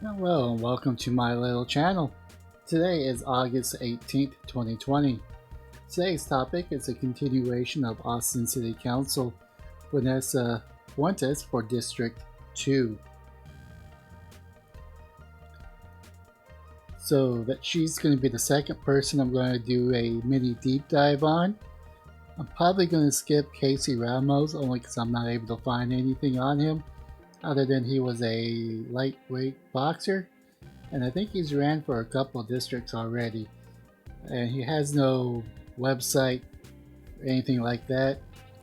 Hello and welcome to my little channel. Today is August 18th, 2020. Today's topic is a continuation of Austin City Council Vanessa Fuentes for District 2. So that she's going to be the second person I'm going to do a mini deep dive on. I'm probably going to skip Casey Ramos only because I'm not able to find anything on him other than he was a lightweight boxer. And I think he's ran for a couple of districts already. And he has no website or anything like that.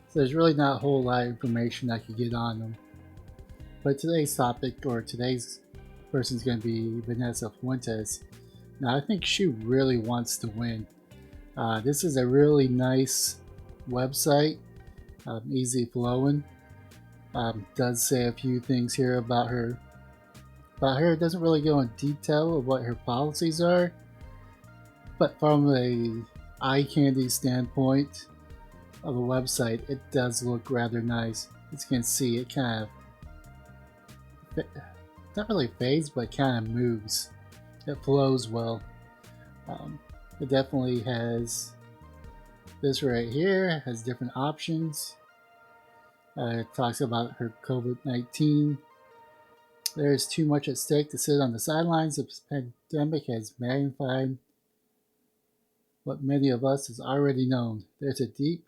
So there's really not a whole lot of information I could get on him. But today's topic, or today's person, is going to be Vanessa Fuentes. Now I think she really wants to win. This is a really nice website, easy flowing. Does say a few things here about her. It doesn't really go in detail of what her policies are, but from a eye candy standpoint of a website, it does look rather nice. As you can see, it kind of, not really fades, but kind of moves. It flows well. It definitely has this right here, has different options. It talks about her COVID-19. There is too much at stake to sit on the sidelines. The pandemic has magnified what many of us has already known. There's a deep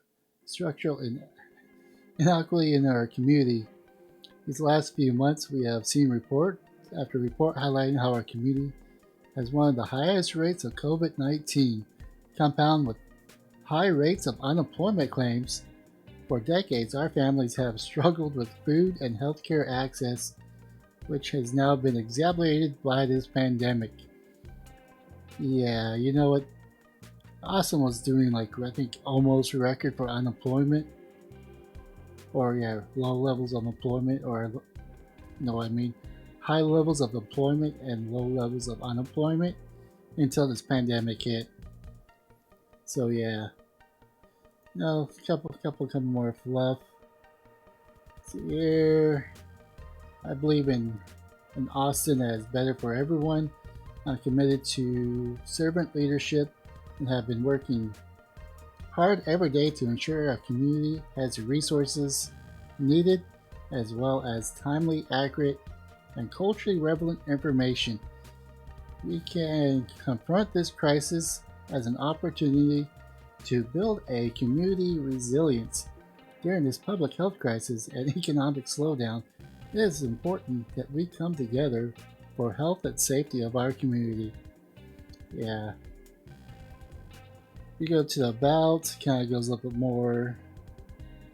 structural inequality in our community. These last few months, we have seen report after report highlighting how our community has one of the highest rates of COVID-19, compounded with high rates of unemployment claims. For decades, our families have struggled with food and healthcare access, which has now been exacerbated by this pandemic. Yeah, you know what? Austin was doing like, I think, almost record for unemployment. Or yeah, low levels of employment, or you know what I mean? High levels of employment and low levels of unemployment until this pandemic hit. So yeah. No, couple more fluff. See here. I believe in Austin that is better for everyone. I'm committed to servant leadership and have been working hard every day to ensure our community has the resources needed, as well as timely, accurate, and culturally relevant information. We can confront this crisis as an opportunity to build a community resilience. During this public health crisis and economic slowdown, it is important that we come together for health and safety of our community. Yeah. You go to the about, kind of goes a little bit more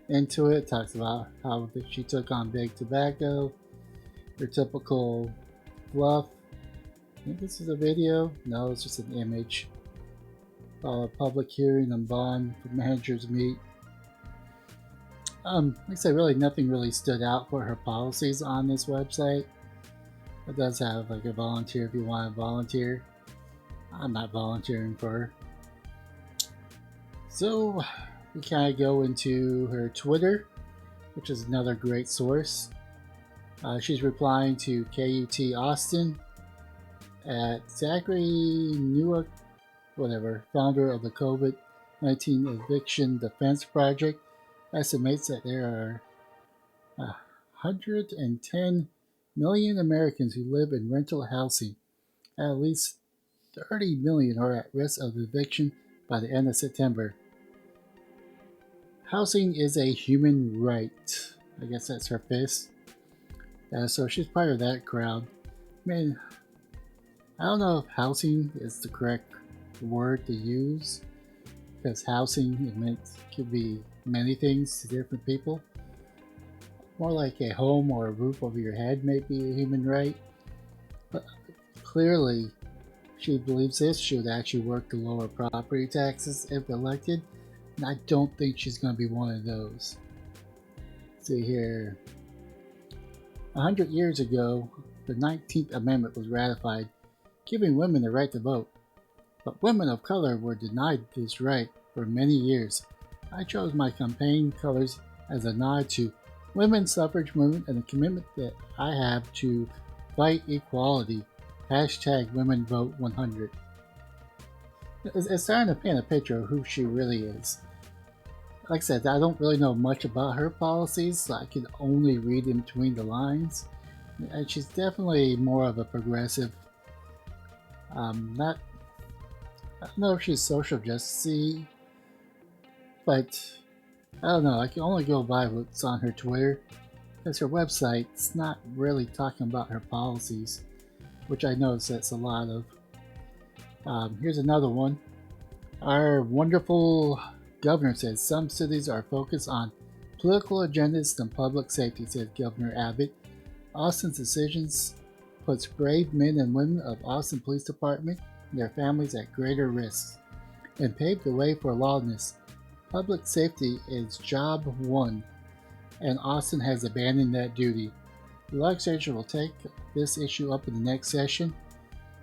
into it, talks about how she took on big tobacco, your typical fluff. I think this is a video. No, it's just an image. Public hearing and bond for managers meet. Like I said, really nothing really stood out for her policies on this website. It does have like a volunteer if you want to volunteer. I'm not volunteering for her. So we kind of go into her Twitter, which is another great source. She's replying to KUT Austin at Zachary Newark, whatever, founder of the COVID-19 Eviction Defense Project, estimates that there are 110 million Americans who live in rental housing. At least 30 million are at risk of eviction by the end of September. Housing is a human right. I guess that's her face. So she's part of that crowd. I mean, I don't know if housing is the correct word to use, because housing could be many things to different people. More like a home or a roof over your head may be a human right, but clearly she believes this. She would actually work to lower property taxes if elected, and I don't think she's going to be one of those. Let's see here. 100 years ago, the 19th Amendment was ratified, giving women the right to vote. But women of color were denied this right for many years. I chose my campaign colors as a nod to women's suffrage movement and the commitment that I have to Fight equality. Hashtag women vote 100. It's starting to paint a picture of who she really is. Like I said, I don't really know much about her policies, so I can only read in between the lines. And she's definitely more of a progressive. Not, I don't know if she's social justice, but I don't know. I can only go by what's on her Twitter, because her website's not really talking about her policies, which I notice that's a lot of. Here's another one. Our wonderful governor says some cities are focused on political agendas than public safety, said Governor Abbott. Austin's decisions puts brave men and women of Austin Police Department and their families at greater risk and paved the way for lawlessness. Public safety is job one, and Austin has abandoned that duty. The legislature will take this issue up in the next session,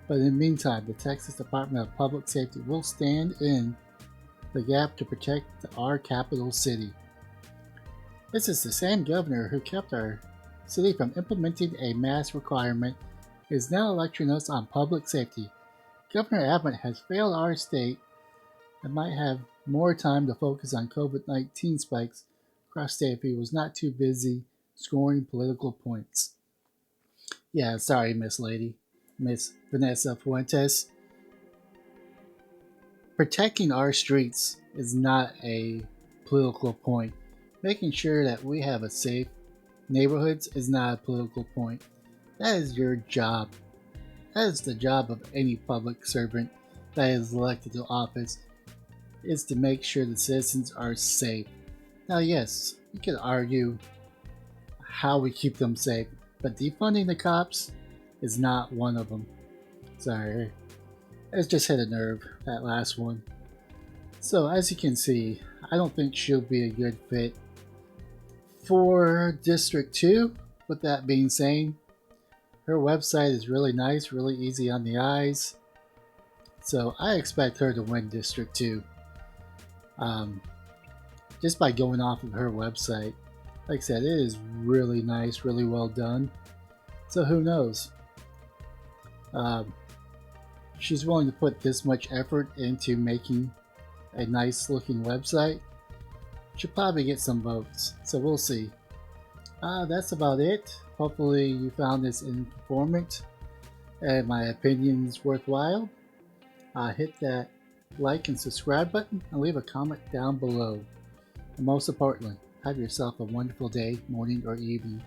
but in the meantime, the Texas Department of Public Safety will stand in the gap to protect our capital city. This is the same governor who kept our city from implementing a mask requirement is now lecturing us on public safety. Governor Abbott has failed our state and might have more time to focus on COVID-19 spikes across state if he was not too busy scoring political points. Yeah, sorry, Miss Lady. Miss Vanessa Fuentes. Protecting our streets is not a political point. Making sure that we have a safe neighborhoods is not a political point. That is your job. That is the job of any public servant that is elected to office, is to make sure the citizens are safe. Now, yes, you can argue how we keep them safe, but defunding the cops is not one of them. Sorry, it's just hit a nerve, that last one. So, as you can see, I don't think she'll be a good fit for District 2. With that being said, her website is really nice, really easy on the eyes. So I expect her to win District 2. Just by going off of her website. Like I said, it is really nice, really well done. So who knows? She's willing to put this much effort into making a nice looking website. She'll probably get some votes. So we'll see. That's about it. Hopefully you found this informative and my opinions worthwhile. Hit that like and subscribe button and leave a comment down below. And most importantly, have yourself a wonderful day, morning, or evening.